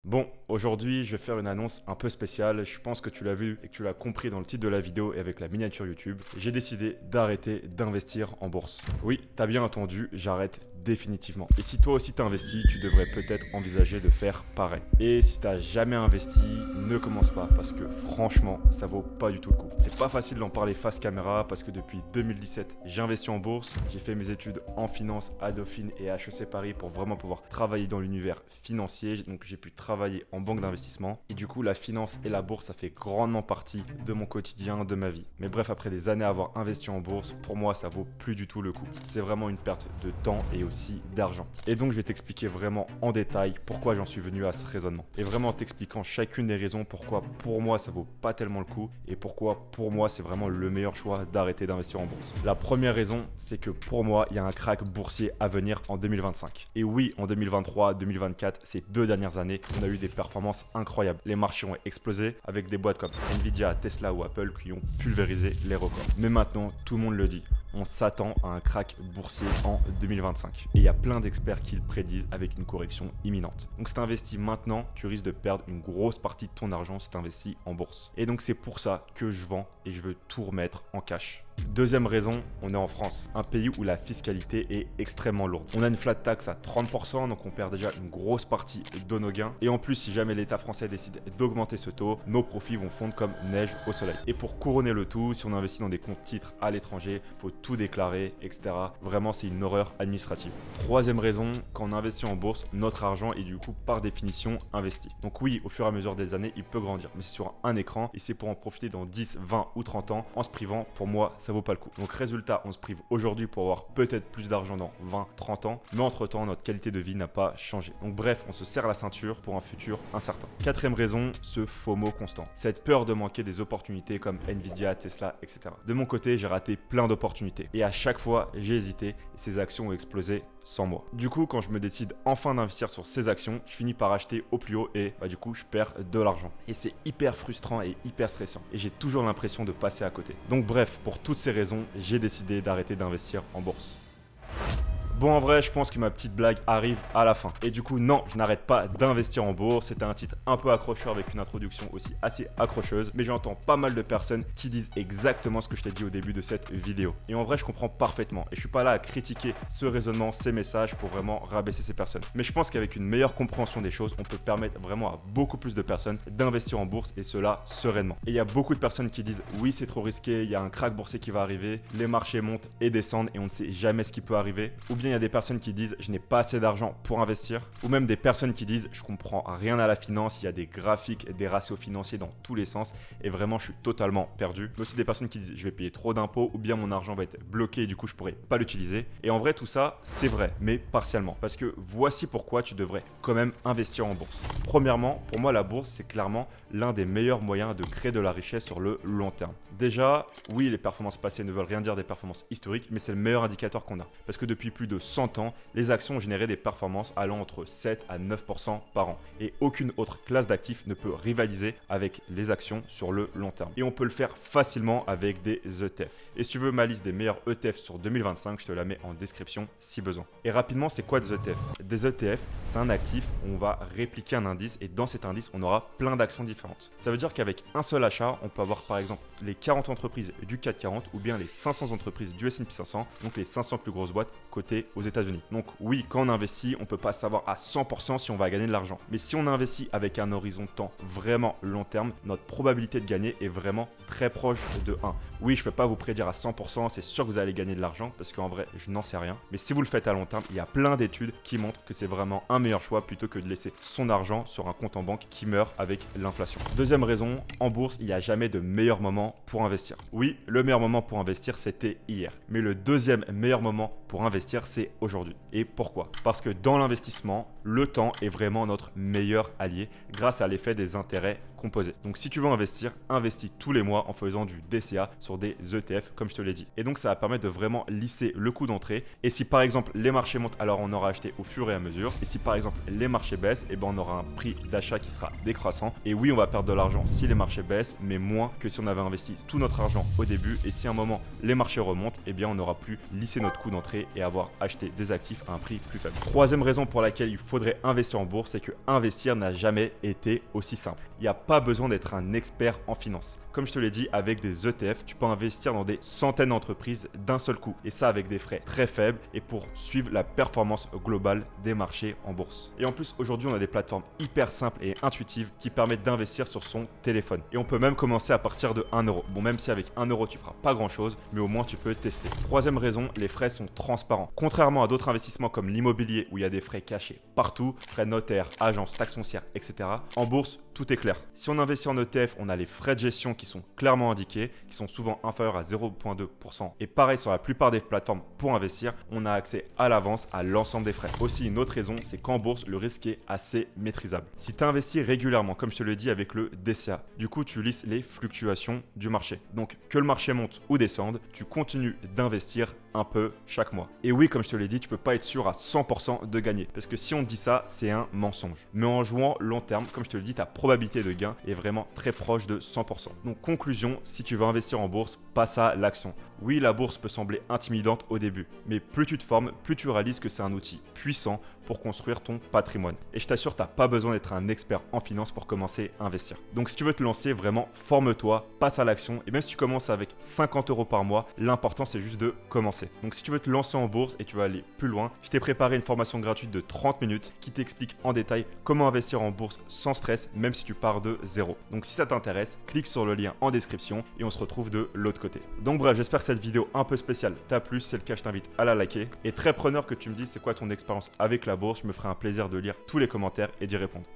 Bon, aujourd'hui, je vais faire une annonce un peu spéciale. Je pense que tu l'as vu et que tu l'as compris dans le titre de la vidéo et avec la miniature YouTube. J'ai décidé d'arrêter d'investir en bourse. Oui, t'as bien entendu, j'arrête définitivement. Et si toi aussi t'investis, tu devrais peut-être envisager de faire pareil. Et si t'as jamais investi, ne commence pas parce que franchement, ça vaut pas du tout le coup. C'est pas facile d'en parler face caméra parce que depuis 2017, j'ai investi en bourse. J'ai fait mes études en finance à Dauphine et à HEC Paris pour vraiment pouvoir travailler dans l'univers financier. Donc j'ai pu travailler en banque d'investissement et du coup la finance et la bourse ça fait grandement partie de mon quotidien, de ma vie. Mais bref, après des années à avoir investi en bourse, pour moi ça vaut plus du tout le coup. C'est vraiment une perte de temps et aussi d'argent. Et donc je vais t'expliquer vraiment en détail pourquoi j'en suis venu à ce raisonnement. Et vraiment en t'expliquant chacune des raisons pourquoi pour moi ça vaut pas tellement le coup et pourquoi pour moi c'est vraiment le meilleur choix d'arrêter d'investir en bourse. La première raison, c'est que pour moi il y a un crack boursier à venir en 2025. Et oui, en 2023, 2024, ces 2 dernières années, on a eu des performances incroyables. Les marchés ont explosé avec des boîtes comme Nvidia, Tesla ou Apple qui ont pulvérisé les records. Mais maintenant, tout le monde le dit, on s'attend à un crack boursier en 2025. Et il y a plein d'experts qui le prédisent avec une correction imminente. Donc si tu investis maintenant, tu risques de perdre une grosse partie de ton argent si tu investis en bourse. Et donc c'est pour ça que je vends et je veux tout remettre en cash. Deuxième raison, on est en France, un pays où la fiscalité est extrêmement lourde. On a une flat tax à 30%, donc on perd déjà une grosse partie de nos gains. Et en plus, si jamais l'État français décide d'augmenter ce taux, nos profits vont fondre comme neige au soleil. Et pour couronner le tout, si on investit dans des comptes titres à l'étranger, il faut tout déclarer, etc. Vraiment, c'est une horreur administrative. Troisième raison, quand on investit en bourse, notre argent est du coup par définition investi. Donc oui, au fur et à mesure des années, il peut grandir, mais c'est sur un écran et c'est pour en profiter dans 10, 20 ou 30 ans en se privant. Pour moi, ça vaut pas le coup. Donc résultat, on se prive aujourd'hui pour avoir peut-être plus d'argent dans 20, 30 ans, mais entre-temps, notre qualité de vie n'a pas changé. Donc bref, on se serre la ceinture pour un futur incertain. Quatrième raison, ce FOMO constant. Cette peur de manquer des opportunités comme Nvidia, Tesla, etc. De mon côté, j'ai raté plein d'opportunités et à chaque fois, j'ai hésité et ces actions ont explosé sans moi. Du coup, quand je me décide enfin d'investir sur ces actions, je finis par acheter au plus haut et du coup, je perds de l'argent. Et c'est hyper frustrant et hyper stressant. Et j'ai toujours l'impression de passer à côté. Donc bref, pour toutes ces raisons, j'ai décidé d'arrêter d'investir en bourse. Bon, en vrai, je pense que ma petite blague arrive à la fin. Et du coup, non, je n'arrête pas d'investir en bourse. C'était un titre un peu accrocheur avec une introduction aussi assez accrocheuse. Mais j'entends pas mal de personnes qui disent exactement ce que je t'ai dit au début de cette vidéo. Et en vrai, je comprends parfaitement. Et je suis pas là à critiquer ce raisonnement, ces messages pour vraiment rabaisser ces personnes. Mais je pense qu'avec une meilleure compréhension des choses, on peut permettre vraiment à beaucoup plus de personnes d'investir en bourse et cela sereinement. Et il y a beaucoup de personnes qui disent oui, c'est trop risqué, il y a un crack boursier qui va arriver, les marchés montent et descendent et on ne sait jamais ce qui peut arriver. Ou bien il y a des personnes qui disent je n'ai pas assez d'argent pour investir, ou même des personnes qui disent je comprends rien à la finance, il y a des graphiques, des ratios financiers dans tous les sens et vraiment je suis totalement perdu. Mais aussi des personnes qui disent je vais payer trop d'impôts ou bien mon argent va être bloqué et du coup je pourrais pas l'utiliser. Et en vrai tout ça c'est vrai, mais partiellement, parce que voici pourquoi tu devrais quand même investir en bourse. Premièrement, pour moi la bourse c'est clairement l'un des meilleurs moyens de créer de la richesse sur le long terme. Déjà, oui, les performances passées ne veulent rien dire des performances historiques, mais c'est le meilleur indicateur qu'on a. Parce que depuis plus de 100 ans, les actions ont généré des performances allant entre 7 à 9% par an. Et aucune autre classe d'actifs ne peut rivaliser avec les actions sur le long terme. Et on peut le faire facilement avec des ETF. Et si tu veux ma liste des meilleurs ETF sur 2025, je te la mets en description si besoin. Et rapidement, c'est quoi des ETF? Des ETF, c'est un actif où on va répliquer un indice et dans cet indice, on aura plein d'actions différentes. Ça veut dire qu'avec un seul achat, on peut avoir par exemple les 40 entreprises du CAC 40 ou bien les 500 entreprises du S&P 500, donc les 500 plus grosses boîtes cotées aux États-Unis. Donc oui, quand on investit, on ne peut pas savoir à 100% si on va gagner de l'argent. Mais si on investit avec un horizon de temps vraiment long terme, notre probabilité de gagner est vraiment très proche de 1. Oui, je ne peux pas vous prédire à 100%, c'est sûr que vous allez gagner de l'argent parce qu'en vrai, je n'en sais rien. Mais si vous le faites à long terme, il y a plein d'études qui montrent que c'est vraiment un meilleur choix plutôt que de laisser son argent sur un compte en banque qui meurt avec l'inflation. Deuxième raison, en bourse, il n'y a jamais de meilleur moment pour investir. Oui, le meilleur moment pour investir, c'était hier. Mais le deuxième meilleur moment pour investir, c'est aujourd'hui. Et pourquoi? Parce que dans l'investissement, le temps est vraiment notre meilleur allié grâce à l'effet des intérêts composés. Donc si tu veux investir, investis tous les mois en faisant du DCA sur des ETF comme je te l'ai dit. Et donc ça va permettre de vraiment lisser le coût d'entrée. Et si par exemple les marchés montent, alors on aura acheté au fur et à mesure. Et si par exemple les marchés baissent, et ben on aura un prix d'achat qui sera décroissant. Et oui, on va perdre de l'argent si les marchés baissent, mais moins que si on avait investi tout notre argent au début. Et si à un moment les marchés remontent, et bien on n'aura plus lissé notre coût d'entrée et avoir acheté des actifs à un prix plus faible. Troisième raison pour laquelle il faut faudrait investir en bourse, c'est que investir n'a jamais été aussi simple. Il n'y a pas besoin d'être un expert en finance. Comme je te l'ai dit, avec des ETF, tu peux investir dans des centaines d'entreprises d'un seul coup. Et ça avec des frais très faibles et pour suivre la performance globale des marchés en bourse. Et en plus, aujourd'hui, on a des plateformes hyper simples et intuitives qui permettent d'investir sur son téléphone. Et on peut même commencer à partir de 1 euro. Bon, même si avec 1 euro, tu feras pas grand chose, mais au moins tu peux tester. Troisième raison, les frais sont transparents. Contrairement à d'autres investissements comme l'immobilier où il y a des frais cachés partout, frais notaires, agences, taxes foncières, etc. En bourse, tout est clair. Si on investit en ETF, on a les frais de gestion qui sont clairement indiqués, qui sont souvent inférieurs à 0,2%. Et pareil sur la plupart des plateformes pour investir, on a accès à l'avance à l'ensemble des frais. Aussi, une autre raison, c'est qu'en bourse, le risque est assez maîtrisable. Si tu investis régulièrement, comme je te le dis avec le DCA, du coup, tu lisses les fluctuations du marché. Donc, que le marché monte ou descende, tu continues d'investir un peu chaque mois. Et oui, comme je te l'ai dit, tu peux pas être sûr à 100% de gagner. Parce que si on te dit ça, c'est un mensonge. Mais en jouant long terme, comme je te le dis, ta probabilité de gain est vraiment très proche de 100%. Donc conclusion, si tu veux investir en bourse, passe à l'action. Oui, la bourse peut sembler intimidante au début, mais plus tu te formes, plus tu réalises que c'est un outil puissant pour construire ton patrimoine. Et je t'assure, tu n'as pas besoin d'être un expert en finance pour commencer à investir. Donc si tu veux te lancer, vraiment, forme-toi, passe à l'action. Et même si tu commences avec 50 euros par mois, l'important c'est juste de commencer. Donc si tu veux te lancer en bourse et tu veux aller plus loin, je t'ai préparé une formation gratuite de 30 minutes qui t'explique en détail comment investir en bourse sans stress, même si tu pars de zéro. Donc si ça t'intéresse, clique sur le lien en description et on se retrouve de l'autre côté. Donc bref, j'espère que cette vidéo un peu spéciale t'a plu. Si c'est le cas, je t'invite à la liker. Et très preneur que tu me dises c'est quoi ton expérience avec la bourse, je me ferai un plaisir de lire tous les commentaires et d'y répondre.